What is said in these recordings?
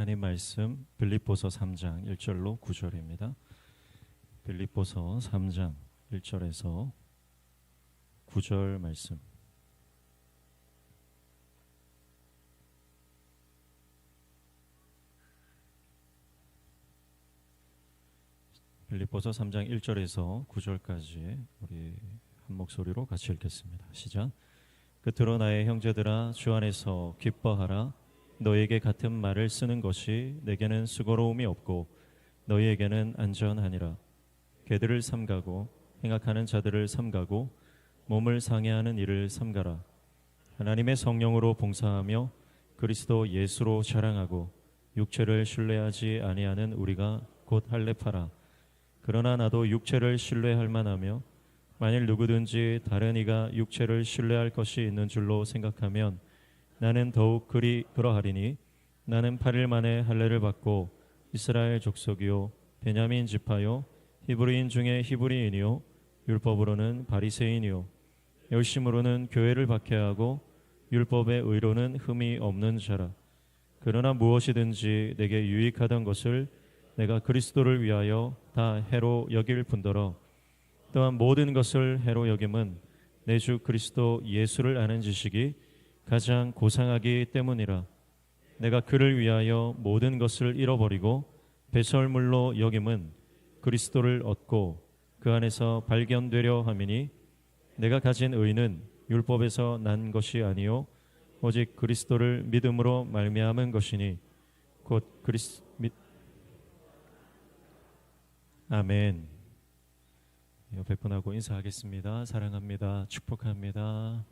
하나님 말씀 빌립보서 3장 1절로 9절입니다. 빌립보서 3장 1절에서 9절 말씀. 빌립보서 3장 1절에서 9절까지 우리 한 목소리로 같이 읽겠습니다. 시작. 끝으로 나의 형제들아 주 안에서 기뻐하라. 너희에게 같은 말을 쓰는 것이 내게는 수고로움이 없고 너희에게는 안전하니라. 개들을 삼가고 행악하는 자들을 삼가고 몸을 상해하는 일을 삼가라. 하나님의 성령으로 봉사하며 그리스도 예수로 자랑하고 육체를 신뢰하지 아니하는 우리가 곧 할례파라. 그러나 나도 육체를 신뢰할 만하며 만일 누구든지 다른 이가 육체를 신뢰할 것이 있는 줄로 생각하면 나는 더욱 그러하리니 나는 8일 만에 할례를 받고 이스라엘 족속이요 베냐민 지파요 히브리인 중에 히브리인이요 율법으로는 바리새인이요 열심으로는 교회를 박해하고 율법의 의로는 흠이 없는 자라. 그러나 무엇이든지 내게 유익하던 것을 내가 그리스도를 위하여 다 해로 여길 뿐더러 또한 모든 것을 해로 여김은 내 주 그리스도 예수를 아는 지식이 가장 고상하기 때문이라. 내가 그를 위하여 모든 것을 잃어버리고 배설물로 여김은 그리스도를 얻고 그 안에서 발견되려 함이니 내가 가진 의는 율법에서 난 것이 아니요 오직 그리스도를 믿음으로 말미암은 것이니 곧 아멘. 옆에 분하고 인사하겠습니다. 사랑합니다. 축복합니다.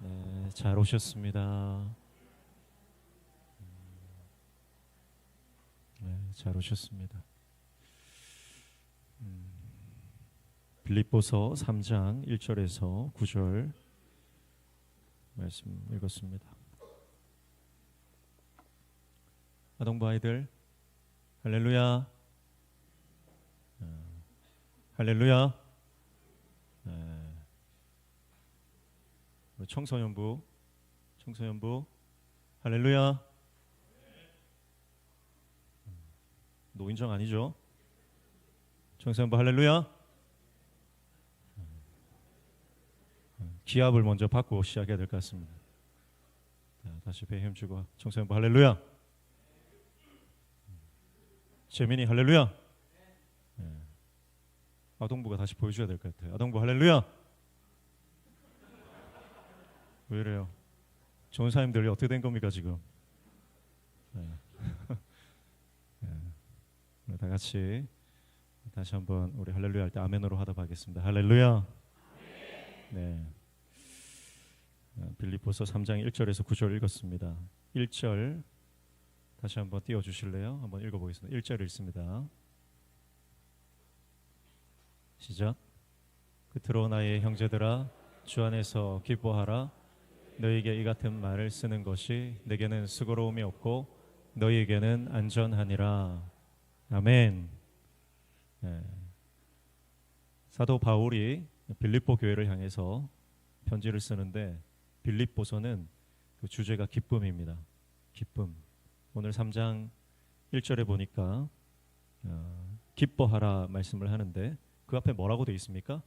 네, 잘 오셨습니다. 네, 잘 오셨습니다. 빌립보서 3장 1절에서 9절 말씀 읽었습니다. 아동부 아이들 할렐루야. 할렐루야. 청소년부 할렐루야. 노인정 아니죠? 청소년부 할렐루야. 기합을 먼저 받고 시작해야 될 것 같습니다. 자, 다시 배에 힘주고 청소년부 할렐루야. 재민이 할렐루야. 아동부가 다시 보여줘야 될 것 같아요. 아동부 할렐루야. 왜 이래요? 전사님들 어떻게 된 겁니까 지금? 네. 네. 다 같이 다시 한번 우리 할렐루야 할 때 아멘으로 하도록 하겠습니다. 할렐루야. 네. 빌립보서 3장 1절에서 9절 읽었습니다. 1절 다시 한번 띄워주실래요? 한번 읽어보겠습니다. 1절 읽습니다. 시작. 끝으로 나의 형제들아 주 안에서 기뻐하라. 너희에게 이 같은 말을 쓰는 것이 내게는 수고로움이 없고 너희에게는 안전하니라. 아멘. 네. 사도 바울이 빌립보 교회를 향해서 편지를 쓰는데 빌립보서는 그 주제가 기쁨입니다. 기쁨. 오늘 3장 1절에 보니까 기뻐하라 말씀을 하는데 그 앞에 뭐라고 되어 있습니까?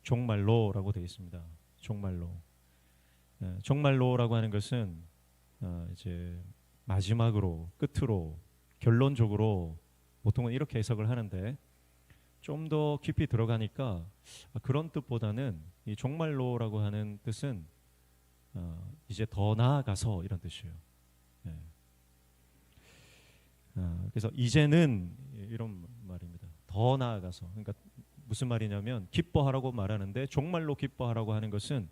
종말로라고 되어 있습니다. 종말로. 종말로라고 하는 것은 이제 마지막으로, 끝으로, 결론적으로 보통은 이렇게 해석을 하는데 좀 더 깊이 들어가니까 그런 뜻보다는 이 종말로라고 하는 뜻은 이제 더 나아가서 이런 뜻이에요. 그래서 이제는 이런 말입니다. 더 나아가서. 그러니까 무슨 말이냐면 기뻐하라고 말하는데 종말로 기뻐하라고 하는 것은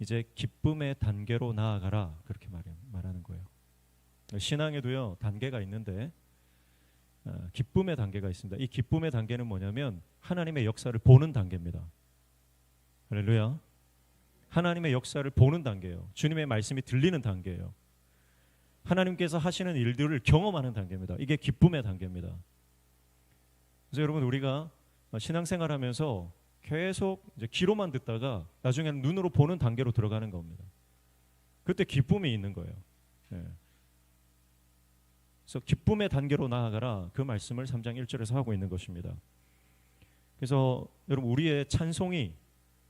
이제 기쁨의 단계로 나아가라 그렇게 말하는 거예요. 신앙에도요 단계가 있는데 기쁨의 단계가 있습니다. 이 기쁨의 단계는 뭐냐면 하나님의 역사를 보는 단계입니다. 할렐루야. 하나님의 역사를 보는 단계예요. 주님의 말씀이 들리는 단계예요. 하나님께서 하시는 일들을 경험하는 단계입니다. 이게 기쁨의 단계입니다. 그래서 여러분 우리가 신앙생활하면서 계속 이제 귀로만 듣다가 나중에는 눈으로 보는 단계로 들어가는 겁니다. 그때 기쁨이 있는 거예요. 네. 그래서 기쁨의 단계로 나아가라, 그 말씀을 3장 1절에서 하고 있는 것입니다. 그래서 여러분, 우리의 찬송이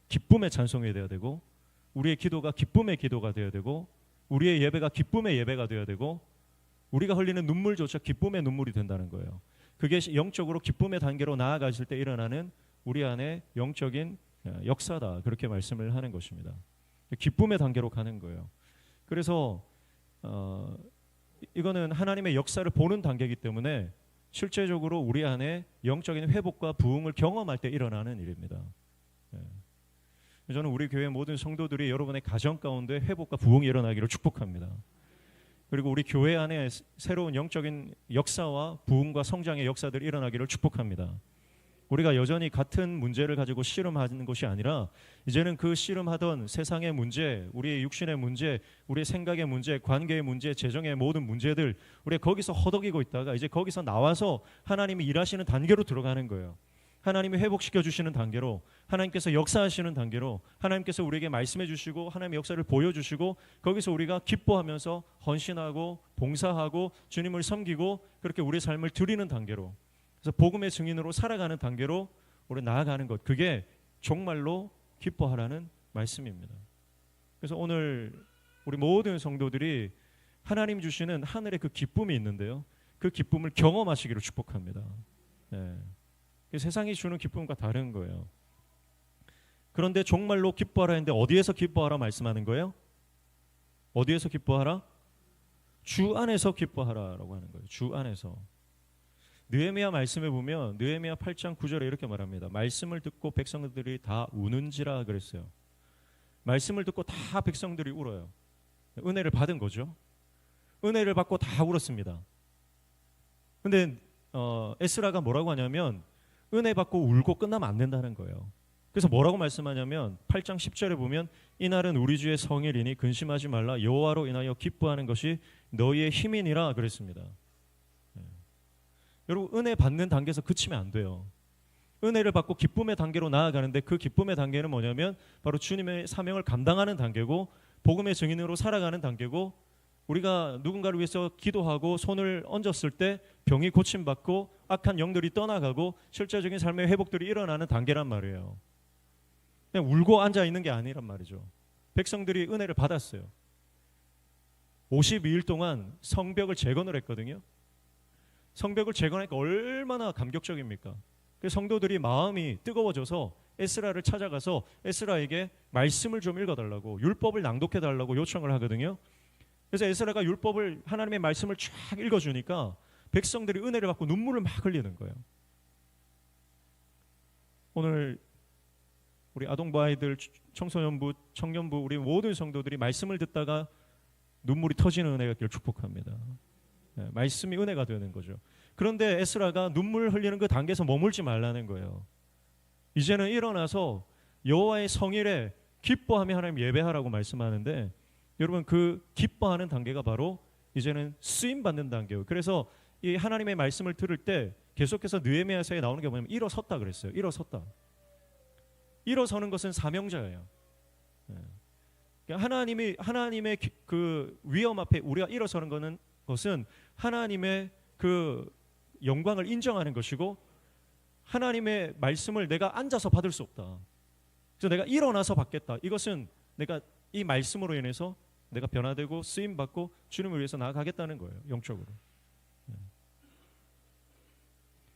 기쁨의 찬송이 되어야 되고, 우리의 기도가 기쁨의 기도가 되어야 되고, 우리의 예배가 기쁨의 예배가 되어야 되고, 우리가 흘리는 눈물조차 기쁨의 눈물이 된다는 거예요. 그게 영적으로 기쁨의 단계로 나아가실 때 일어나는 우리 안에 영적인 역사다, 그렇게 말씀을 하는 것입니다. 기쁨의 단계로 가는 거예요. 그래서 이거는 하나님의 역사를 보는 단계이기 때문에 실제적으로 우리 안에 영적인 회복과 부흥을 경험할 때 일어나는 일입니다. 저는 우리 교회 모든 성도들이 여러분의 가정 가운데 회복과 부흥이 일어나기를 축복합니다. 그리고 우리 교회 안에 새로운 영적인 역사와 부흥과 성장의 역사들이 일어나기를 축복합니다. 우리가 여전히 같은 문제를 가지고 씨름하는 것이 아니라 이제는 그 씨름하던 세상의 문제, 우리의 육신의 문제, 우리의 생각의 문제, 관계의 문제, 재정의 모든 문제들, 우리가 거기서 허덕이고 있다가 이제 거기서 나와서 하나님이 일하시는 단계로 들어가는 거예요. 하나님이 회복시켜 주시는 단계로, 하나님께서 역사하시는 단계로, 하나님께서 우리에게 말씀해 주시고 하나님의 역사를 보여주시고, 거기서 우리가 기뻐하면서 헌신하고 봉사하고 주님을 섬기고 그렇게 우리의 삶을 드리는 단계로, 그래서 복음의 증인으로 살아가는 단계로 우리 나아가는 것, 그게 정말로 기뻐하라는 말씀입니다. 그래서 오늘 우리 모든 성도들이 하나님 주시는 하늘의 그 기쁨이 있는데요, 그 기쁨을 경험하시기를 축복합니다. 세상이 주는 기쁨과 다른 거예요. 그런데 정말로 기뻐하라 했는데 어디에서 기뻐하라 말씀하는 거예요? 어디에서 기뻐하라? 주 안에서 기뻐하라라고 하는 거예요. 주 안에서. 느헤미야 말씀에 보면 느헤미야 8장 9절에 이렇게 말합니다. 말씀을 듣고 백성들이 다 우는지라 그랬어요. 말씀을 듣고 다 백성들이 울어요. 은혜를 받은 거죠. 은혜를 받고 다 울었습니다. 근데 에스라가 뭐라고 하냐면 은혜 받고 울고 끝나면 안 된다는 거예요. 그래서 뭐라고 말씀하냐면 8장 10절에 보면 이날은 우리 주의 성일이니 근심하지 말라, 여호와로 인하여 기뻐하는 것이 너희의 힘이니라 그랬습니다. 여러분, 은혜 받는 단계에서 그치면 안 돼요. 은혜를 받고 기쁨의 단계로 나아가는데 그 기쁨의 단계는 뭐냐면 바로 주님의 사명을 감당하는 단계고, 복음의 증인으로 살아가는 단계고, 우리가 누군가를 위해서 기도하고 손을 얹었을 때 병이 고침받고 악한 영들이 떠나가고 실제적인 삶의 회복들이 일어나는 단계란 말이에요. 그냥 울고 앉아있는 게 아니란 말이죠. 백성들이 은혜를 받았어요. 52일 동안 성벽을 재건을 했거든요. 성벽을 재건하니까 얼마나 감격적입니까? 그래서 성도들이 마음이 뜨거워져서 에스라를 찾아가서 에스라에게 말씀을 좀 읽어달라고, 율법을 낭독해달라고 요청을 하거든요. 그래서 에스라가 율법을, 하나님의 말씀을 쫙 읽어주니까 백성들이 은혜를 받고 눈물을 막 흘리는 거예요. 오늘 우리 아동부 아이들, 청소년부, 청년부, 우리 모든 성도들이 말씀을 듣다가 눈물이 터지는 은혜가 있기를 축복합니다. 말씀이 은혜가 되는 거죠. 그런데 에스라가 눈물 흘리는 그 단계에서 머물지 말라는 거예요. 이제는 일어나서 여호와의 성일에 기뻐하며 하나님 예배하라고 말씀하는데, 여러분, 그 기뻐하는 단계가 바로 이제는 쓰임 받는 단계예요. 그래서 이 하나님의 말씀을 들을 때 계속해서 느헤미야서에 나오는 게 뭐냐면 일어섰다 그랬어요. 일어섰다. 일어서는 것은 사명자예요. 하나님의 그 위험 앞에 우리가 일어서는 것은 하나님의 그 영광을 인정하는 것이고, 하나님의 말씀을 내가 앉아서 받을 수 없다. 그래서 내가 일어나서 받겠다. 이것은 내가 이 말씀으로 인해서 내가 변화되고 쓰임받고 주님을 위해서 나아가겠다는 거예요. 영적으로.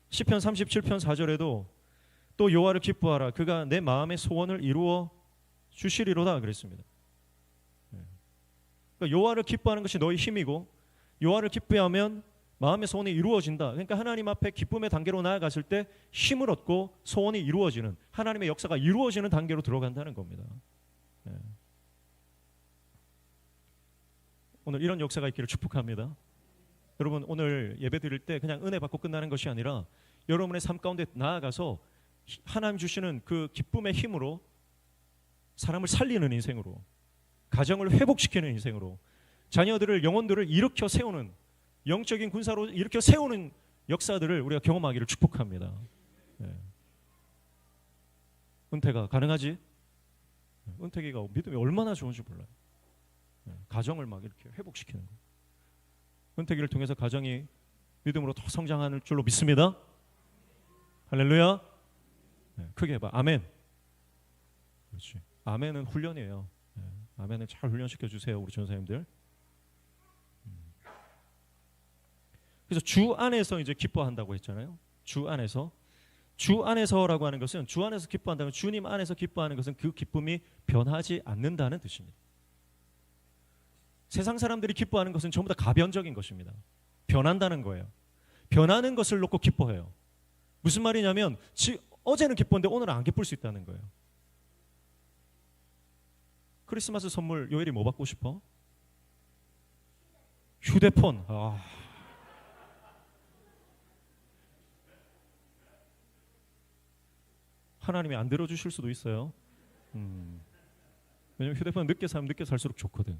시편 37편 4절에도 또 여호와를 기뻐하라, 그가 내 마음의 소원을 이루어 주시리로다 그랬습니다. 그러니까 여호와를 기뻐하는 것이 너의 힘이고, 여호와를 기뻐하면 마음의 소원이 이루어진다. 그러니까 하나님 앞에 기쁨의 단계로 나아갔을 때 힘을 얻고 소원이 이루어지는, 하나님의 역사가 이루어지는 단계로 들어간다는 겁니다. 오늘 이런 역사가 있기를 축복합니다. 여러분, 오늘 예배 드릴 때 그냥 은혜 받고 끝나는 것이 아니라 여러분의 삶 가운데 나아가서 하나님 주시는 그 기쁨의 힘으로 사람을 살리는 인생으로, 가정을 회복시키는 인생으로, 자녀들을, 영혼들을 일으켜 세우는, 영적인 군사로 일으켜 세우는 역사들을 우리가 경험하기를 축복합니다. 은퇴가 가능하지? 은퇴기가 믿음이 얼마나 좋은지 몰라요. 가정을 막 이렇게 회복시키는 거. 은퇴기를 통해서 가정이 믿음으로 더 성장하는 줄로 믿습니다. 할렐루야. 네, 크게 해봐. 아멘. 그렇지. 아멘은 훈련이에요. 네, 아멘을 잘 훈련시켜 주세요, 우리 전사님들. 그래서 주 안에서 이제 기뻐한다고 했잖아요. 주 안에서. 주 안에서라고 하는 것은, 주 안에서 기뻐한다는, 주님 안에서 기뻐하는 것은 그 기쁨이 변하지 않는다는 뜻입니다. 세상 사람들이 기뻐하는 것은 전부 다 가변적인 것입니다. 변한다는 거예요. 변하는 것을 놓고 기뻐해요. 무슨 말이냐면 어제는 기뻤는데 오늘은 안 기쁠 수 있다는 거예요. 크리스마스 선물 요엘이 뭐 받고 싶어? 휴대폰. 하나님이 안 들어주실 수도 있어요. 왜냐면 휴대폰 늦게 사면 늦게 살수록 좋거든.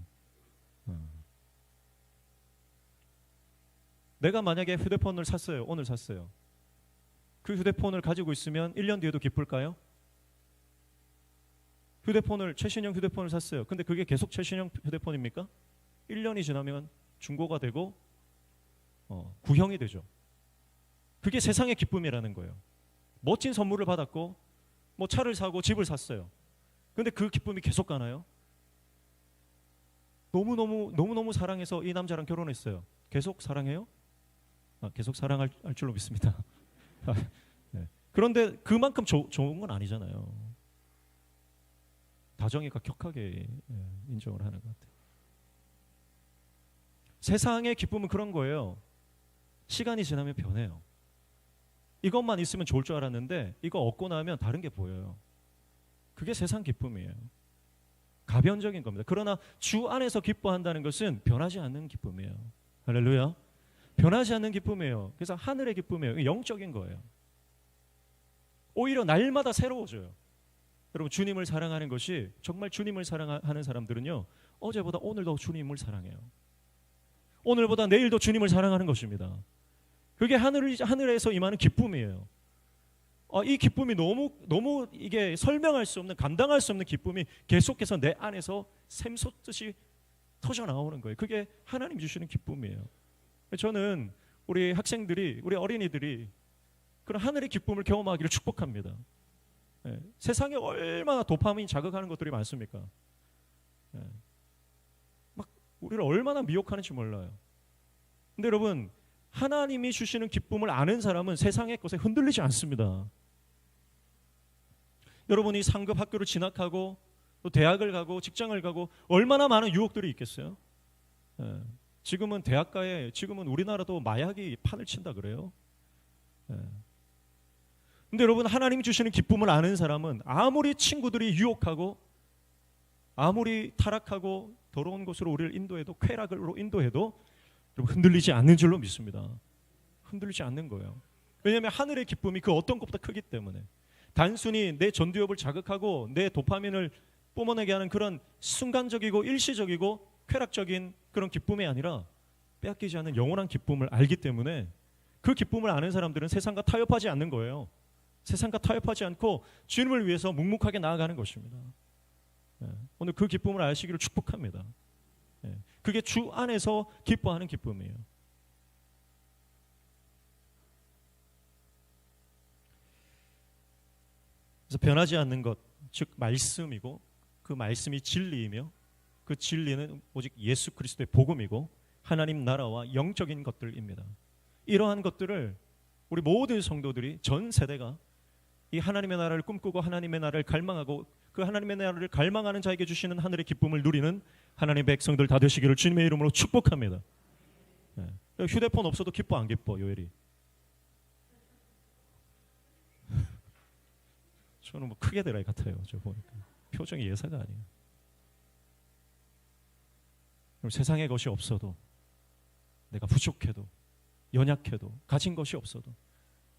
내가 만약에 휴대폰을 샀어요. 오늘 샀어요. 그 휴대폰을 가지고 있으면 1년 뒤에도 기쁠까요? 최신형 휴대폰을 샀어요. 근데 그게 계속 최신형 휴대폰입니까? 1년이 지나면 중고가 되고 구형이 되죠. 그게 세상의 기쁨이라는 거예요. 멋진 선물을 받았고 뭐 차를 사고 집을 샀어요. 근데 그 기쁨이 계속 가나요? 너무너무 사랑해서 이 남자랑 결혼했어요. 계속 사랑해요? 계속 사랑할 줄로 믿습니다. 네. 그런데 그만큼 좋은 건 아니잖아요. 다정이가 격하게 인정을 하는 것 같아요. 세상의 기쁨은 그런 거예요. 시간이 지나면 변해요. 이것만 있으면 좋을 줄 알았는데 이거 얻고 나면 다른 게 보여요. 그게 세상 기쁨이에요. 가변적인 겁니다. 그러나 주 안에서 기뻐한다는 것은 변하지 않는 기쁨이에요. 할렐루야. 변하지 않는 기쁨이에요. 그래서 하늘의 기쁨이에요. 영적인 거예요. 오히려 날마다 새로워져요. 여러분, 주님을 사랑하는 것이, 정말 주님을 사랑하는 사람들은요, 어제보다 오늘도 주님을 사랑해요. 오늘보다 내일도 주님을 사랑하는 것입니다. 그게 하늘에서 임하는 기쁨이에요. 이 기쁨이 너무 이게 설명할 수 없는, 감당할 수 없는 기쁨이 계속해서 내 안에서 샘솟듯이 터져 나오는 거예요. 그게 하나님 주시는 기쁨이에요. 저는 우리 학생들이, 우리 어린이들이 그런 하늘의 기쁨을 경험하기를 축복합니다. 세상에 얼마나 도파민 자극하는 것들이 많습니까? 막 우리를 얼마나 미혹하는지 몰라요. 근데 여러분, 하나님이 주시는 기쁨을 아는 사람은 세상의 것에 흔들리지 않습니다. 여러분이 상급 학교를 진학하고 또 대학을 가고 직장을 가고 얼마나 많은 유혹들이 있겠어요? 지금은 대학가에, 지금은 우리나라도 마약이 판을 친다 그래요. 근데 여러분, 하나님이 주시는 기쁨을 아는 사람은 아무리 친구들이 유혹하고 아무리 타락하고 더러운 곳으로 우리를 인도해도, 쾌락으로 인도해도 여러분, 흔들리지 않는 줄로 믿습니다. 흔들리지 않는 거예요. 왜냐하면 하늘의 기쁨이 그 어떤 것보다 크기 때문에. 단순히 내 전두엽을 자극하고 내 도파민을 뿜어내게 하는 그런 순간적이고 일시적이고 쾌락적인 그런 기쁨이 아니라 빼앗기지 않는 영원한 기쁨을 알기 때문에 그 기쁨을 아는 사람들은 세상과 타협하지 않는 거예요. 세상과 타협하지 않고 주님을 위해서 묵묵하게 나아가는 것입니다. 오늘 그 기쁨을 아시기를 축복합니다. 그게 주 안에서 기뻐하는 기쁨이에요. 그래서 변하지 않는 것, 즉 말씀이고, 그 말씀이 진리이며, 그 진리는 오직 예수 그리스도의 복음이고 하나님 나라와 영적인 것들입니다. 이러한 것들을 우리 모든 성도들이, 전 세대가 이 하나님의 나라를 꿈꾸고 하나님의 나라를 갈망하고 그 하나님의 나라를 갈망하는 자에게 주시는 하늘의 기쁨을 누리는 하나님의 백성들 다 되시기를 주님의 이름으로 축복합니다. 휴대폰 없어도 기뻐 안 기뻐, 요엘이? 저는 뭐 크게 대라이 같아요. 저 보니까 표정이 예사가 아니에요. 세상의 것이 없어도, 내가 부족해도, 연약해도, 가진 것이 없어도,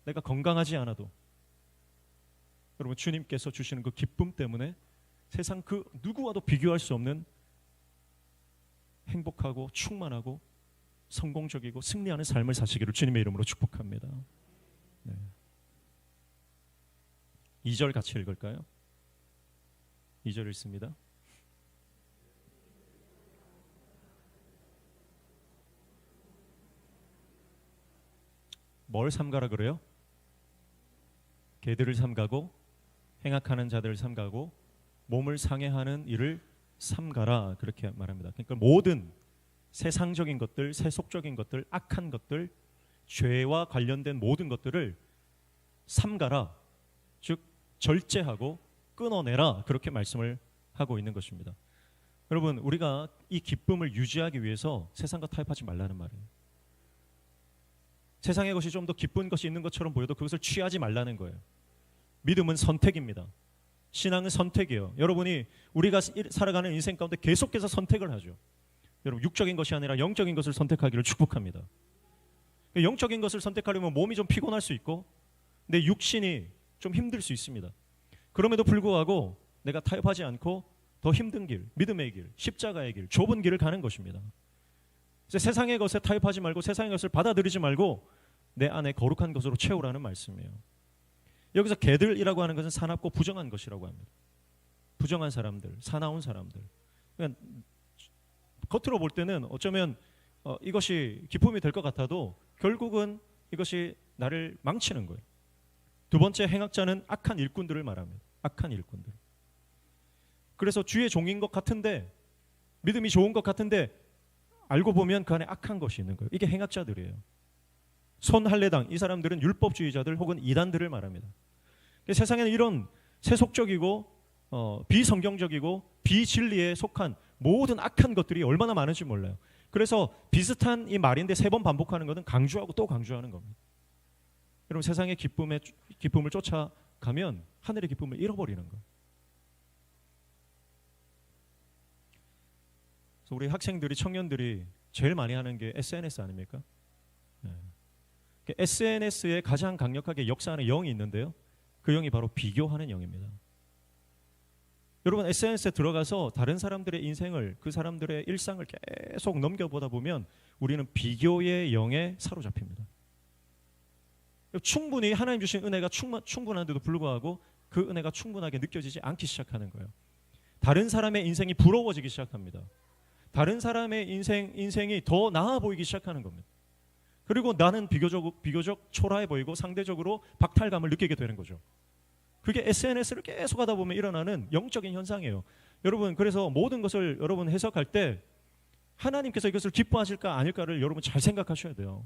내가 건강하지 않아도 여러분, 주님께서 주시는 그 기쁨 때문에 세상 그 누구와도 비교할 수 없는 행복하고 충만하고 성공적이고 승리하는 삶을 사시기를 주님의 이름으로 축복합니다. 2절 같이 읽을까요? 2절 읽습니다. 뭘 삼가라 그래요? 개들을 삼가고 행악하는 자들을 삼가고 몸을 상해하는 일을 삼가라 그렇게 말합니다. 그러니까 모든 세상적인 것들, 세속적인 것들, 악한 것들, 죄와 관련된 모든 것들을 삼가라, 즉 절제하고 끊어내라 그렇게 말씀을 하고 있는 것입니다. 여러분, 우리가 이 기쁨을 유지하기 위해서 세상과 타협하지 말라는 말이에요. 세상의 것이 좀 더 기쁜 것이 있는 것처럼 보여도 그것을 취하지 말라는 거예요. 믿음은 선택입니다. 신앙은 선택이에요. 여러분이 우리가 살아가는 인생 가운데 계속해서 선택을 하죠. 여러분, 육적인 것이 아니라 영적인 것을 선택하기를 축복합니다. 영적인 것을 선택하려면 몸이 좀 피곤할 수 있고 내 육신이 좀 힘들 수 있습니다. 그럼에도 불구하고 내가 타협하지 않고 더 힘든 길, 믿음의 길, 십자가의 길, 좁은 길을 가는 것입니다. 세상의 것에 타협하지 말고 세상의 것을 받아들이지 말고 내 안에 거룩한 것으로 채우라는 말씀이에요. 여기서 개들이라고 하는 것은 사납고 부정한 것이라고 합니다. 부정한 사람들, 사나운 사람들. 그러니까 겉으로 볼 때는 어쩌면 이것이 기쁨이 될 것 같아도 결국은 이것이 나를 망치는 거예요. 두 번째, 행악자는 악한 일꾼들을 말합니다. 악한 일꾼들. 그래서 주의 종인 것 같은데, 믿음이 좋은 것 같은데 알고 보면 그 안에 악한 것이 있는 거예요. 이게 행악자들이에요. 손할례당, 이 사람들은 율법주의자들 혹은 이단들을 말합니다. 세상에는 이런 세속적이고 비성경적이고 비진리에 속한 모든 악한 것들이 얼마나 많은지 몰라요. 그래서 비슷한 이 말인데 3번 반복하는 것은 강조하고 또 강조하는 겁니다. 여러분, 세상의 기쁨을 쫓아가면 하늘의 기쁨을 잃어버리는 거예요. 그래서 우리 학생들이, 청년들이 제일 많이 하는 게 SNS 아닙니까? 네. SNS에 가장 강력하게 역사하는 영이 있는데요. 그 영이 바로 비교하는 영입니다. 여러분, SNS에 들어가서 다른 사람들의 인생을, 그 사람들의 일상을 계속 넘겨보다 보면 우리는 비교의 영에 사로잡힙니다. 충분히 하나님 주신 은혜가 충분한데도 불구하고 그 은혜가 충분하게 느껴지지 않기 시작하는 거예요. 다른 사람의 인생이 부러워지기 시작합니다. 다른 사람의 인생이 더 나아 보이기 시작하는 겁니다. 그리고 나는 비교적 초라해 보이고 상대적으로 박탈감을 느끼게 되는 거죠. 그게 SNS를 계속 하다 보면 일어나는 영적인 현상이에요. 여러분, 그래서 모든 것을 여러분 해석할 때 하나님께서 이것을 기뻐하실까 아닐까를 여러분 잘 생각하셔야 돼요.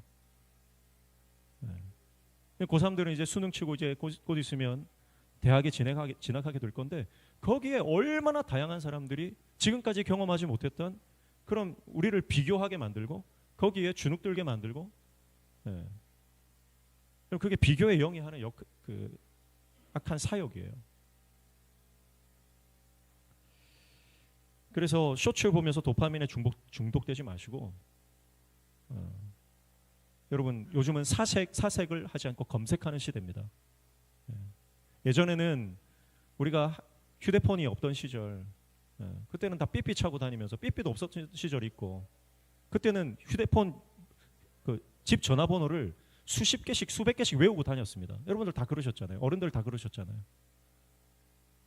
고3들은 이제 수능 치고 이제 곧 있으면 대학에 진학하게 될 건데 거기에 얼마나 다양한 사람들이 지금까지 경험하지 못했던 그런 우리를 비교하게 만들고 거기에 주눅들게 만들고, 그게 비교의 영이 하는 악한 사역이에요. 그래서 쇼츠를 보면서 도파민에 중독되지 마시고, 여러분, 요즘은 사색을 하지 않고 검색하는 시대입니다. 예전에는 우리가 휴대폰이 없던 시절, 그때는 다 삐삐 차고 다니면서 삐삐도 없었던 시절이 있고, 그때는 휴대폰 집 전화번호를 수십 개씩 수백 개씩 외우고 다녔습니다. 여러분들 다 그러셨잖아요. 어른들 다 그러셨잖아요.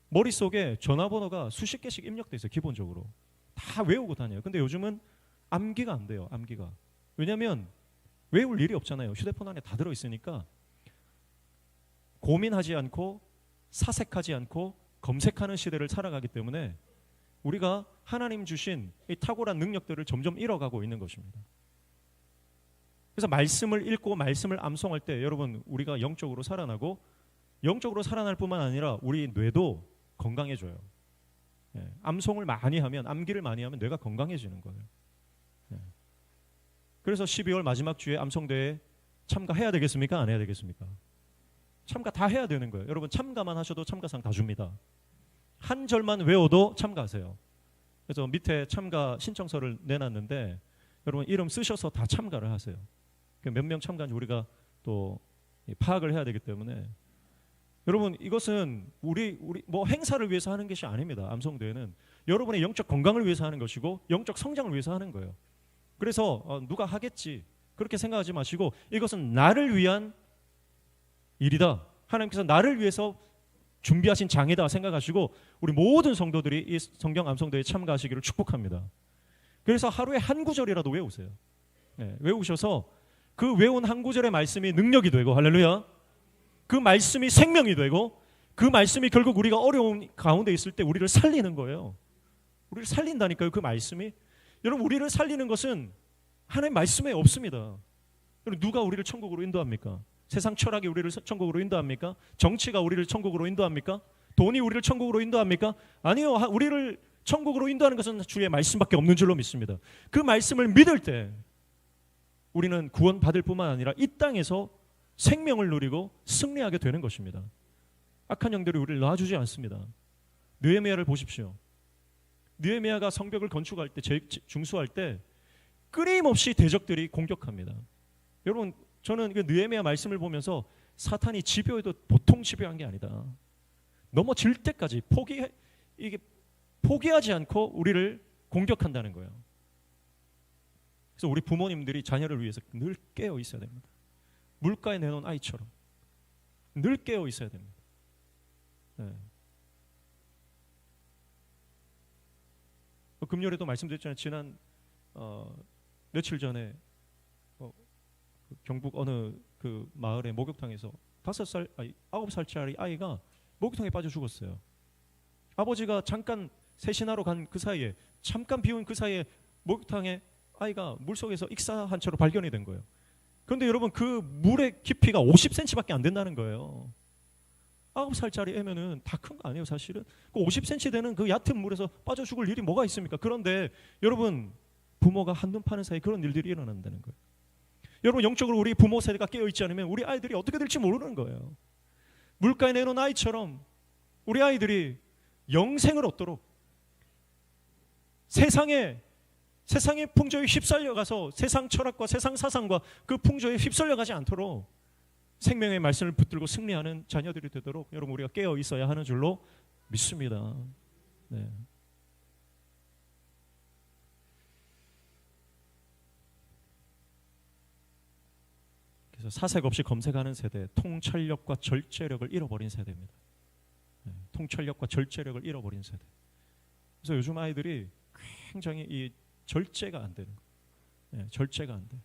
머릿속에 전화번호가 수십 개씩 입력돼 있어요. 기본적으로 다 외우고 다녀요. 근데 요즘은 암기가 안 돼요. 암기가. 왜냐하면 외울 일이 없잖아요. 휴대폰 안에 다 들어있으니까 고민하지 않고 사색하지 않고 검색하는 시대를 살아가기 때문에 우리가 하나님 주신 이 탁월한 능력들을 점점 잃어가고 있는 것입니다. 그래서 말씀을 읽고 말씀을 암송할 때 여러분, 우리가 영적으로 살아나고, 영적으로 살아날 뿐만 아니라 우리 뇌도 건강해져요. 암송을 많이 하면, 암기를 많이 하면 뇌가 건강해지는 거예요. 그래서 12월 마지막 주에 암송대회에 참가해야 되겠습니까? 안 해야 되겠습니까? 참가 다 해야 되는 거예요. 여러분, 참가만 하셔도 참가상 다 줍니다. 한 절만 외워도 참가하세요. 그래서 밑에 참가 신청서를 내놨는데 여러분, 이름 쓰셔서 다 참가를 하세요. 몇 명 참가한지 우리가 또 파악을 해야 되기 때문에, 여러분, 이것은 우리 뭐 행사를 위해서 하는 것이 아닙니다. 암송대회는 여러분의 영적 건강을 위해서 하는 것이고 영적 성장을 위해서 하는 거예요. 그래서 누가 하겠지 그렇게 생각하지 마시고 이것은 나를 위한 일이다. 하나님께서 나를 위해서 준비하신 장이다 생각하시고 우리 모든 성도들이 이 성경 암송대회에 참가하시기를 축복합니다. 그래서 하루에 한 구절이라도 외우세요. 외우셔서 그 외운 한 구절의 말씀이 능력이 되고, 할렐루야, 그 말씀이 생명이 되고, 그 말씀이 결국 우리가 어려운 가운데 있을 때 우리를 살리는 거예요. 우리를 살린다니까요, 그 말씀이. 여러분, 우리를 살리는 것은 하나님 말씀에 없습니다. 여러분, 누가 우리를 천국으로 인도합니까? 세상 철학이 우리를 천국으로 인도합니까? 정치가 우리를 천국으로 인도합니까? 돈이 우리를 천국으로 인도합니까? 아니요. 우리를 천국으로 인도하는 것은 주의 말씀밖에 없는 줄로 믿습니다. 그 말씀을 믿을 때 우리는 구원받을 뿐만 아니라 이 땅에서 생명을 누리고 승리하게 되는 것입니다. 악한 영들이 우리를 놔주지 않습니다. 느헤미야를 보십시오. 느헤미야가 성벽을 건축할 때, 중수할 때 끊임없이 대적들이 공격합니다. 여러분, 저는 그 느헤미야 말씀을 보면서 사탄이 집요해도 보통 집요한 게 아니다. 넘어질 때까지 포기하지 않고 우리를 공격한다는 거예요. 그래서 우리 부모님들이 자녀를 위해서 늘 깨어 있어야 됩니다. 물가에 내놓은 아이처럼 늘 깨어 있어야 됩니다. 네. 금요일에도 말씀드렸잖아요. 지난 며칠 전에 경북 어느 그 마을의 목욕탕에서 9살짜리 아이가 목욕탕에 빠져 죽었어요. 아버지가 잠깐 세신하러 간 그 사이에, 잠깐 비운 그 사이에 목욕탕에 아이가 물속에서 익사한 채로 발견이 된 거예요. 그런데 여러분, 그 물의 깊이가 50cm밖에 안 된다는 거예요. 9살짜리 애면은 다 큰 거 아니에요, 사실은. 그 50cm 되는 그 얕은 물에서 빠져 죽을 일이 뭐가 있습니까? 그런데 여러분, 부모가 한눈 파는 사이에 그런 일들이 일어난다는 거예요. 여러분, 영적으로 우리 부모 세대가 깨어있지 않으면 우리 아이들이 어떻게 될지 모르는 거예요. 물가에 내놓은 아이처럼 우리 아이들이 영생을 얻도록, 세상의 풍조에 휩쓸려가서 세상 철학과 세상 사상과 그 풍조에 휩쓸려가지 않도록 생명의 말씀을 붙들고 승리하는 자녀들이 되도록 여러분, 우리가 깨어 있어야 하는 줄로 믿습니다. 네. 그래서 사색 없이 검색하는 세대, 통찰력과 절제력을 잃어버린 세대입니다. 네. 통찰력과 절제력을 잃어버린 세대. 그래서 요즘 아이들이 굉장히 이 절제가 안 되는 거예요. 네, 절제가 안 돼.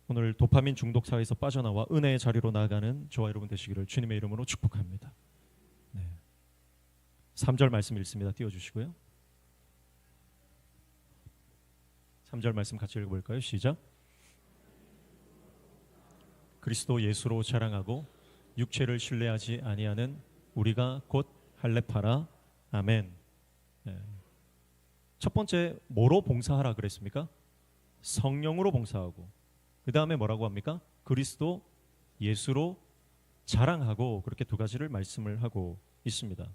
오늘 도파민 중독 사회에서 빠져나와 은혜의 자리로 나아가는 저와 여러분 되시기를 주님의 이름으로 축복합니다. 네. 3절 말씀 읽습니다. 띄워주시고요. 3절 말씀 같이 읽어볼까요? 시작. 그리스도 예수로 자랑하고 육체를 신뢰하지 아니하는 우리가 곧 할례파라. 아멘. 네. 첫 번째, 뭐로 봉사하라 그랬습니까? 성령으로 봉사하고, 그 다음에 뭐라고 합니까? 그리스도 예수로 자랑하고, 그렇게 두 가지를 말씀을 하고 있습니다.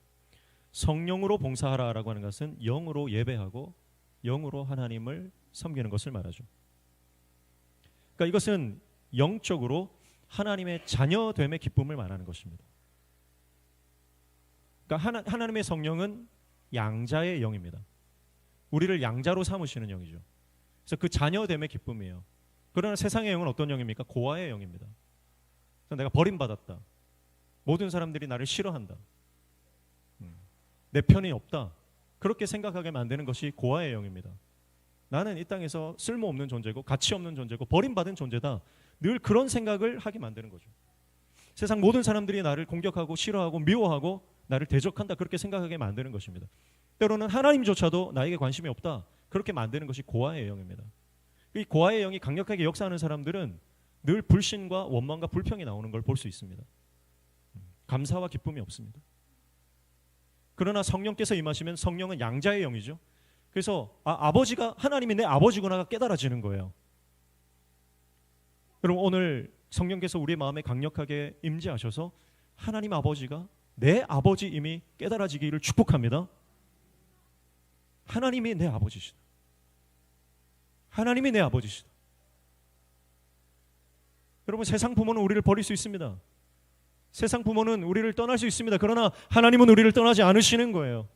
성령으로 봉사하라라고 하는 것은 영으로 예배하고 영으로 하나님을 섬기는 것을 말하죠. 그러니까 이것은 영적으로 하나님의 자녀됨의 기쁨을 말하는 것입니다. 그러니까 하나님의 성령은 양자의 영입니다. 우리를 양자로 삼으시는 영이죠. 그래서 그 자녀됨의 기쁨이에요. 그러나 세상의 영은 어떤 영입니까? 고아의 영입니다. 그래서 내가 버림받았다. 모든 사람들이 나를 싫어한다. 내 편이 없다. 그렇게 생각하게 만드는 것이 고아의 영입니다. 나는 이 땅에서 쓸모없는 존재고 가치 없는 존재고 버림받은 존재다. 늘 그런 생각을 하게 만드는 거죠. 세상 모든 사람들이 나를 공격하고 싫어하고 미워하고 나를 대적한다. 그렇게 생각하게 만드는 것입니다. 때로는 하나님조차도 나에게 관심이 없다. 그렇게 만드는 것이 고아의 영입니다. 이 고아의 영이 강력하게 역사하는 사람들은 늘 불신과 원망과 불평이 나오는 걸 볼 수 있습니다. 감사와 기쁨이 없습니다. 그러나 성령께서 임하시면 성령은 양자의 영이죠. 그래서 아버지가, 하나님이 내 아버지구나가 깨달아지는 거예요. 여러분, 오늘 성령께서 우리의 마음에 강력하게 임재하셔서 하나님 아버지가 내 아버지임이 깨달아지기를 축복합니다. 하나님이 내 아버지시다. 하나님이 내 아버지시다. 여러분, 세상 부모는 우리를 버릴 수 있습니다. 세상 부모는 우리를 떠날 수 있습니다. 그러나 하나님은 우리를 떠나지 않으시는 거예요.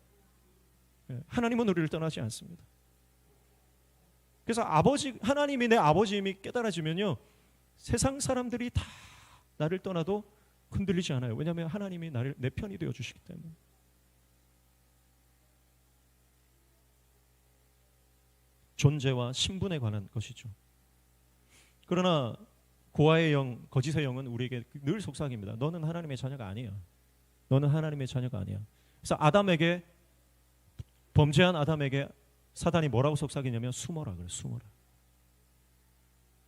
하나님은 우리를 떠나지 않습니다. 그래서 하나님이 내 아버지임이 깨달아지면요, 세상 사람들이 다 나를 떠나도 흔들리지 않아요. 왜냐하면 하나님이 내 편이 되어 주시기 때문에. 존재와 신분에 관한 것이죠. 그러나 고아의 영, 거짓의 영은 우리에게 늘 속삭입니다. 너는 하나님의 자녀가 아니야. 너는 하나님의 자녀가 아니야. 그래서 범죄한 아담에게 사단이 뭐라고 속삭이냐면 숨어라 그래. 숨어라.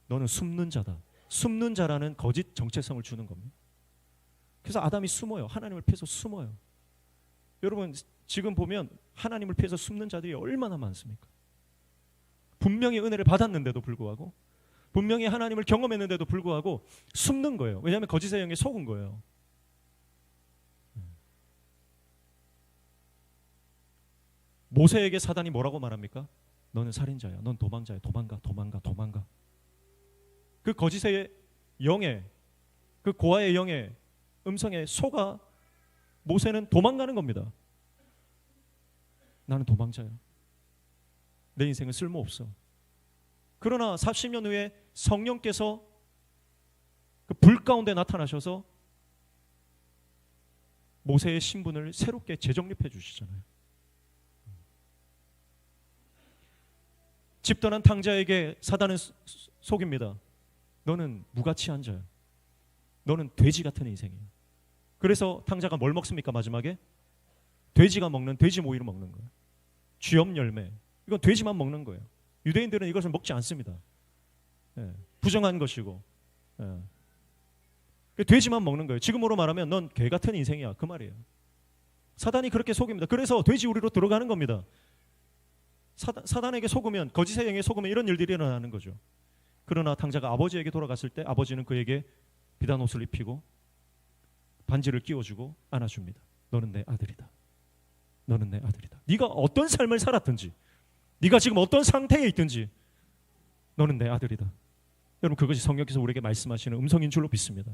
너는 숨는 자다. 숨는 자라는 거짓 정체성을 주는 겁니다. 그래서 아담이 숨어요. 하나님을 피해서 숨어요. 여러분 지금 보면 하나님을 피해서 숨는 자들이 얼마나 많습니까? 분명히 은혜를 받았는데도 불구하고, 분명히 하나님을 경험했는데도 불구하고 숨는 거예요. 왜냐하면 거짓의 영에 속은 거예요. 모세에게 사단이 뭐라고 말합니까? 너는 살인자야. 넌 도망자야. 도망가. 도망가. 도망가. 그 거짓의 영에, 그 고아의 영의 음성에 속아 모세는 도망가는 겁니다. 나는 도망자야. 내 인생은 쓸모없어. 그러나 40년 후에 성령께서 그 불 가운데 나타나셔서 모세의 신분을 새롭게 재정립해 주시잖아요. 집 떠난 탕자에게 사단은 속입니다. 너는 무가치한 자야. 너는 돼지 같은 인생이야. 그래서 탕자가 뭘 먹습니까? 마지막에 돼지가 먹는 돼지 모이를 먹는 거예요. 쥐염 열매. 이건 돼지만 먹는 거예요. 유대인들은 이것을 먹지 않습니다. 예, 부정한 것이고, 돼지만 먹는 거예요. 지금으로 말하면 넌 개 같은 인생이야 그 말이에요. 사단이 그렇게 속입니다. 그래서 돼지 우리로 들어가는 겁니다. 사단에게 속으면, 거짓의 영에 속으면 이런 일들이 일어나는 거죠. 그러나 탕자가 아버지에게 돌아갔을 때 아버지는 그에게 비단 옷을 입히고 반지를 끼워주고 안아줍니다. 너는 내 아들이다. 너는 내 아들이다. 네가 어떤 삶을 살았든지, 네가 지금 어떤 상태에 있든지 너는 내 아들이다. 여러분 그것이 성령께서 우리에게 말씀하시는 음성인 줄로 믿습니다.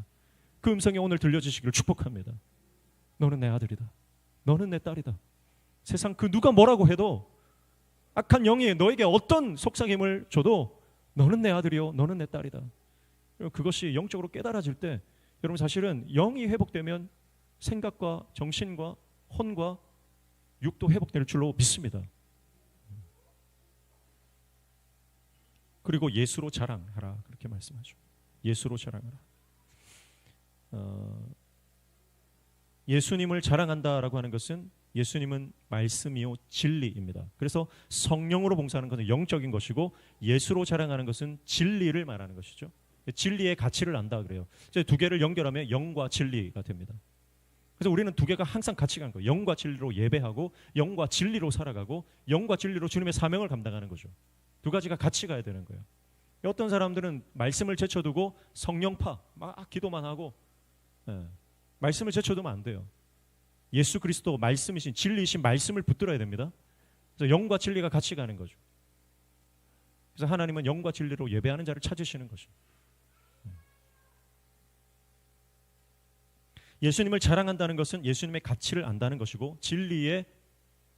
그 음성이 오늘 들려주시기를 축복합니다. 너는 내 아들이다. 너는 내 딸이다. 세상 그 누가 뭐라고 해도, 악한 영이 너에게 어떤 속삭임을 줘도 너는 내 아들이요, 너는 내 딸이다. 그것이 영적으로 깨달아질 때 여러분 사실은 영이 회복되면 생각과 정신과 혼과 육도 회복될 줄로 믿습니다. 그리고 예수로 자랑하라 그렇게 말씀하죠. 예수로 자랑하라. 예수님을 자랑한다라고 하는 것은 예수님은 말씀이요 진리입니다. 그래서 성령으로 봉사하는 것은 영적인 것이고 예수로 자랑하는 것은 진리를 말하는 것이죠. 진리의 가치를 안다 그래요. 이제 두 개를 연결하면 영과 진리가 됩니다. 그래서 우리는 두 개가 항상 같이 가는 거예요. 영과 진리로 예배하고 영과 진리로 살아가고 영과 진리로 주님의 사명을 감당하는 거죠. 두 가지가 같이 가야 되는 거예요. 어떤 사람들은 말씀을 제쳐두고 성령파 막 기도만 하고, 말씀을 제쳐두면 안 돼요. 예수 그리스도 말씀이신 진리이신 말씀을 붙들어야 됩니다. 그래서 영과 진리가 같이 가는 거죠. 그래서 하나님은 영과 진리로 예배하는 자를 찾으시는 거죠. 예수님을 자랑한다는 것은 예수님의 가치를 안다는 것이고 진리의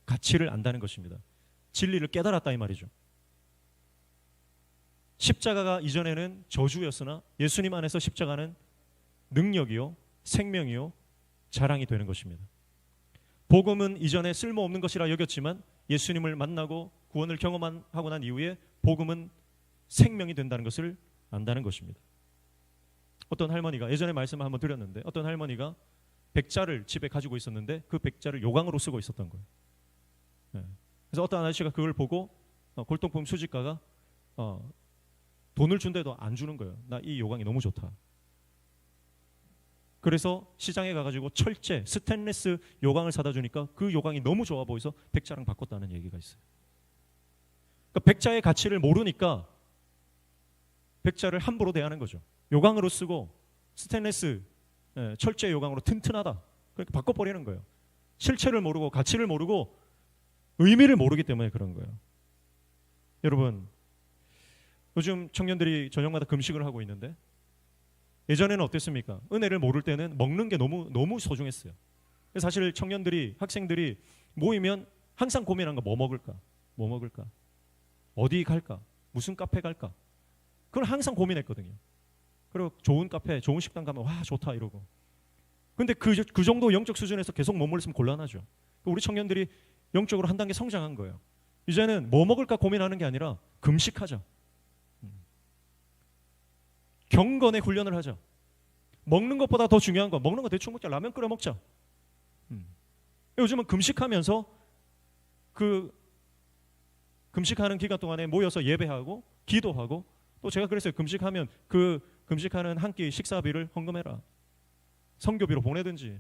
가치를 안다는 것입니다. 진리를 깨달았다 이 말이죠. 십자가가 이전에는 저주였으나 예수님 안에서 십자가는 능력이요 생명이요 자랑이 되는 것입니다. 복음은 이전에 쓸모없는 것이라 여겼지만 예수님을 만나고 구원을 경험하고 난 이후에 복음은 생명이 된다는 것을 안다는 것입니다. 어떤 할머니가, 예전에 말씀을 한번 드렸는데, 어떤 할머니가 백자를 집에 가지고 있었는데 그 백자를 요강으로 쓰고 있었던 거예요. 그래서 어떤 아저씨가 그걸 보고 골동품 수집가가 돈을 준대도 안 주는 거예요. 나 이 요강이 너무 좋다. 그래서 시장에 가가지고 철제, 스테인리스 요강을 사다 주니까 그 요강이 너무 좋아 보여서 백자랑 바꿨다는 얘기가 있어요. 그러니까 백자의 가치를 모르니까 백자를 함부로 대하는 거죠. 요강으로 쓰고 스테인리스, 철제 요강으로 튼튼하다. 그렇게 바꿔버리는 거예요. 실체를 모르고 가치를 모르고 의미를 모르기 때문에 그런 거예요. 여러분, 요즘 청년들이 저녁마다 금식을 하고 있는데 예전에는 어땠습니까? 은혜를 모를 때는 먹는 게 너무 소중했어요. 사실 청년들이, 학생들이 모이면 항상 고민한 거 뭐 먹을까? 뭐 먹을까? 어디 갈까? 무슨 카페 갈까? 그걸 항상 고민했거든요. 그리고 좋은 카페, 좋은 식당 가면 와 좋다 이러고. 근데 그 정도 영적 수준에서 계속 머물렀으면 곤란하죠. 우리 청년들이 영적으로 한 단계 성장한 거예요. 이제는 뭐 먹을까 고민하는 게 아니라 금식하자. 경건의 훈련을 하자. 먹는 것보다 더 중요한 거, 먹는 거 대충 먹자. 라면 끓여 먹자. 요즘은 금식하면서 그 금식하는 기간 동안에 모여서 예배하고 기도하고, 또 제가 그랬어요. 금식하면 그 금식하는 한 끼 식사비를 헌금해라. 선교비로 보내든지.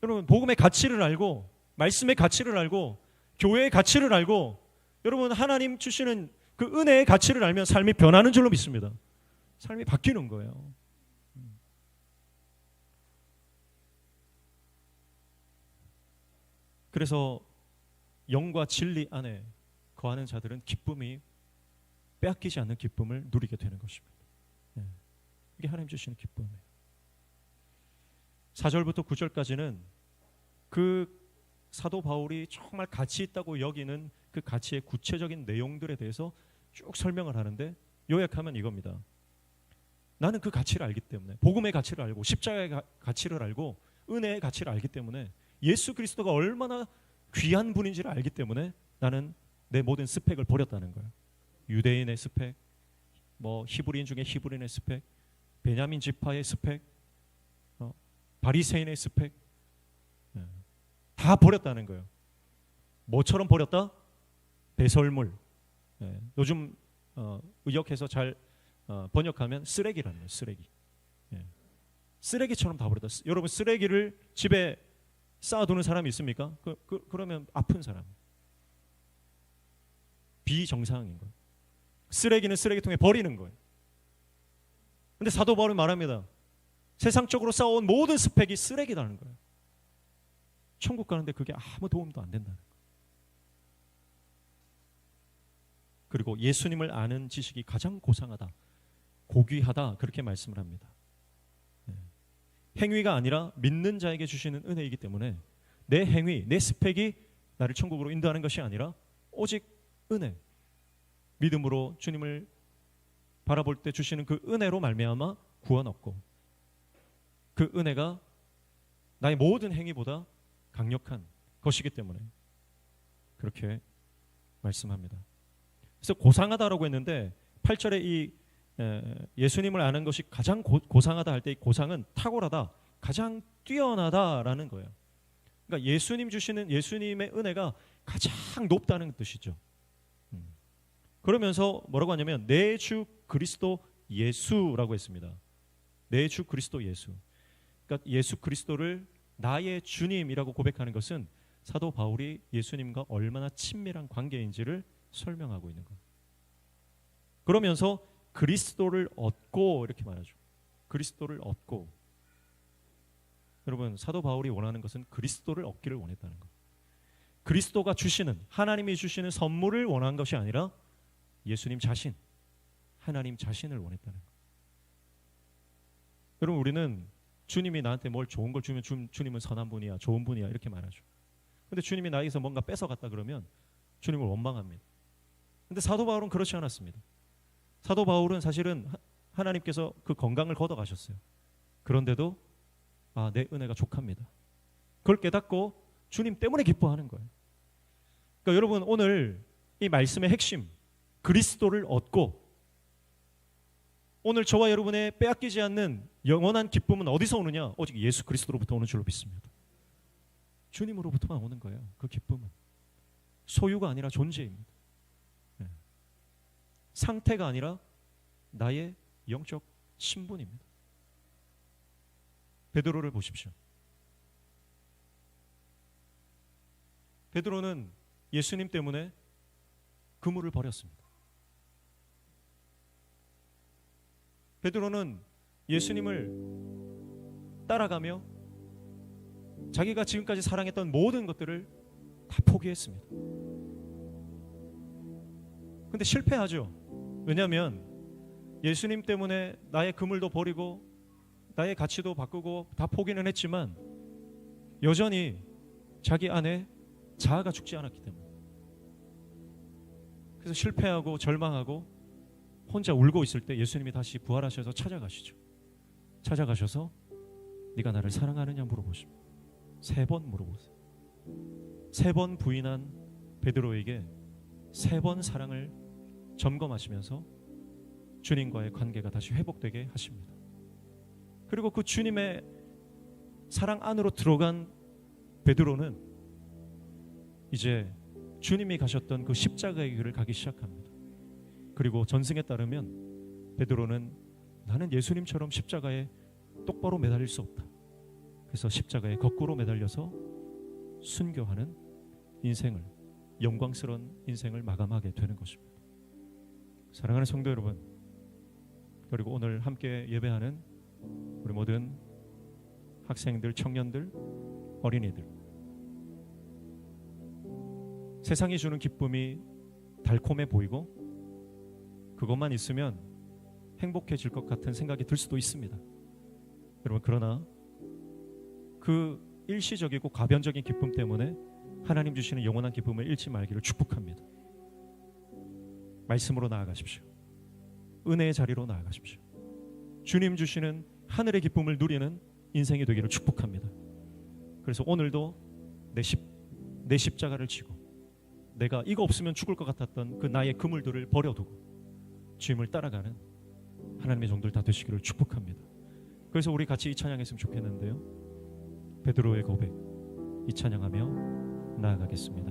여러분, 복음의 가치를 알고, 말씀의 가치를 알고, 교회의 가치를 알고, 여러분 하나님 주시는 그 은혜의 가치를 알면 삶이 변하는 줄로 믿습니다. 삶이 바뀌는 거예요. 그래서 영과 진리 안에 거하는 자들은 기쁨이, 빼앗기지 않는 기쁨을 누리게 되는 것입니다. 이게 하나님 주시는 기쁨이에요. 4절부터 9절까지는 그 사도 바울이 정말 가치 있다고 여기는 그 가치의 구체적인 내용들에 대해서 쭉 설명을 하는데, 요약하면 이겁니다. 나는 그 가치를 알기 때문에, 복음의 가치를 알고 십자가의 가치를 알고 은혜의 가치를 알기 때문에, 예수 그리스도가 얼마나 귀한 분인지를 알기 때문에 나는 내 모든 스펙을 버렸다는 거예요. 유대인의 스펙, 뭐 히브리인 중에 히브리인의 스펙, 베냐민 지파의 스펙, 바리새인의 스펙, 다 버렸다는 거예요. 뭐처럼 버렸다? 배설물. 요즘 의역해서 잘 번역하면 쓰레기라는 거예요. 쓰레기. 쓰레기처럼 다 버렸다. 여러분, 쓰레기를 집에 쌓아두는 사람이 있습니까? 그러면 아픈 사람. 비정상인 거예요. 쓰레기는 쓰레기통에 버리는 거예요. 근데 사도 바울은 말합니다. 세상적으로 쌓아온 모든 스펙이 쓰레기라는 거예요. 천국 가는데 그게 아무 도움도 안 된다는 거예요. 그리고 예수님을 아는 지식이 가장 고상하다, 고귀하다, 그렇게 말씀을 합니다. 행위가 아니라 믿는 자에게 주시는 은혜이기 때문에 내 행위, 내 스펙이 나를 천국으로 인도하는 것이 아니라 오직 은혜, 믿음으로 주님을 바라볼 때 주시는 그 은혜로 말미암아 구원 얻고, 그 은혜가 나의 모든 행위보다 강력한 것이기 때문에 그렇게 말씀합니다. 그래서 고상하다라고 했는데 8절에 이 예수님을 아는 것이 가장 고상하다 할 때 이 고상은 탁월하다, 가장 뛰어나다라는 거예요. 그러니까 예수님 주시는 예수님의 은혜가 가장 높다는 뜻이죠. 그러면서 뭐라고 하냐면 내 주 그리스도 예수라고 했습니다. 내 주 그리스도 예수. 그러니까 예수 그리스도를 나의 주님이라고 고백하는 것은 사도 바울이 예수님과 얼마나 친밀한 관계인지를 설명하고 있는 거예요. 그러면서 그리스도를 얻고 이렇게 말하죠. 그리스도를 얻고. 여러분, 사도 바울이 원하는 것은 그리스도를 얻기를 원했다는 거예요. 그리스도가 주시는, 하나님이 주시는 선물을 원한 것이 아니라 예수님 자신, 하나님 자신을 원했다는 거예요. 여러분, 우리는 주님이 나한테 뭘 좋은 걸 주면 주님은 선한 분이야, 좋은 분이야 이렇게 말하죠. 근데 주님이 나에게서 뭔가 뺏어갔다 그러면 주님을 원망합니다. 근데 사도 바울은 그렇지 않았습니다. 사도 바울은 사실은 하나님께서 그 건강을 걷어가셨어요. 그런데도 내 은혜가 족합니다. 그걸 깨닫고 주님 때문에 기뻐하는 거예요. 그러니까 여러분, 오늘 이 말씀의 핵심, 그리스도를 얻고, 오늘 저와 여러분의 빼앗기지 않는 영원한 기쁨은 어디서 오느냐? 오직 예수 그리스도로부터 오는 줄로 믿습니다. 주님으로부터만 오는 거예요. 그 기쁨은 소유가 아니라 존재입니다. 상태가 아니라 나의 영적 신분입니다. 베드로를 보십시오. 베드로는 예수님 때문에 그물을 버렸습니다. 베드로는 예수님을 따라가며 자기가 지금까지 사랑했던 모든 것들을 다 포기했습니다. 근데 실패하죠. 왜냐하면 예수님 때문에 나의 그물도 버리고 나의 가치도 바꾸고 다 포기는 했지만 여전히 자기 안에 자아가 죽지 않았기 때문에. 그래서 실패하고 절망하고 혼자 울고 있을 때 예수님이 다시 부활하셔서 찾아가시죠. 찾아가셔서 네가 나를 사랑하느냐 물어보십니다. 3번 물어보세요. 3번 부인한 베드로에게 3번 사랑을 점검하시면서 주님과의 관계가 다시 회복되게 하십니다. 그리고 그 주님의 사랑 안으로 들어간 베드로는 이제 주님이 가셨던 그 십자가의 길을 가기 시작합니다. 그리고 전승에 따르면 베드로는 나는 예수님처럼 십자가에 똑바로 매달릴 수 없다. 그래서 십자가에 거꾸로 매달려서 순교하는 인생을, 영광스러운 인생을 마감하게 되는 것입니다. 사랑하는 성도 여러분, 그리고 오늘 함께 예배하는 우리 모든 학생들, 청년들, 어린이들, 세상이 주는 기쁨이 달콤해 보이고 그것만 있으면 행복해질 것 같은 생각이 들 수도 있습니다. 여러분, 그러나 그 일시적이고 가변적인 기쁨 때문에 하나님 주시는 영원한 기쁨을 잃지 말기를 축복합니다. 말씀으로 나아가십시오. 은혜의 자리로 나아가십시오. 주님 주시는 하늘의 기쁨을 누리는 인생이 되기를 축복합니다. 그래서 오늘도 내 십자가를 지고 내가 이거 없으면 죽을 것 같았던 그 나의 그물들을 버려두고 주님을 따라가는 하나님의 종들 다 되시기를 축복합니다. 그래서 우리 같이 이 찬양했으면 좋겠는데요. 베드로의 고백, 이 찬양하며 나아가겠습니다.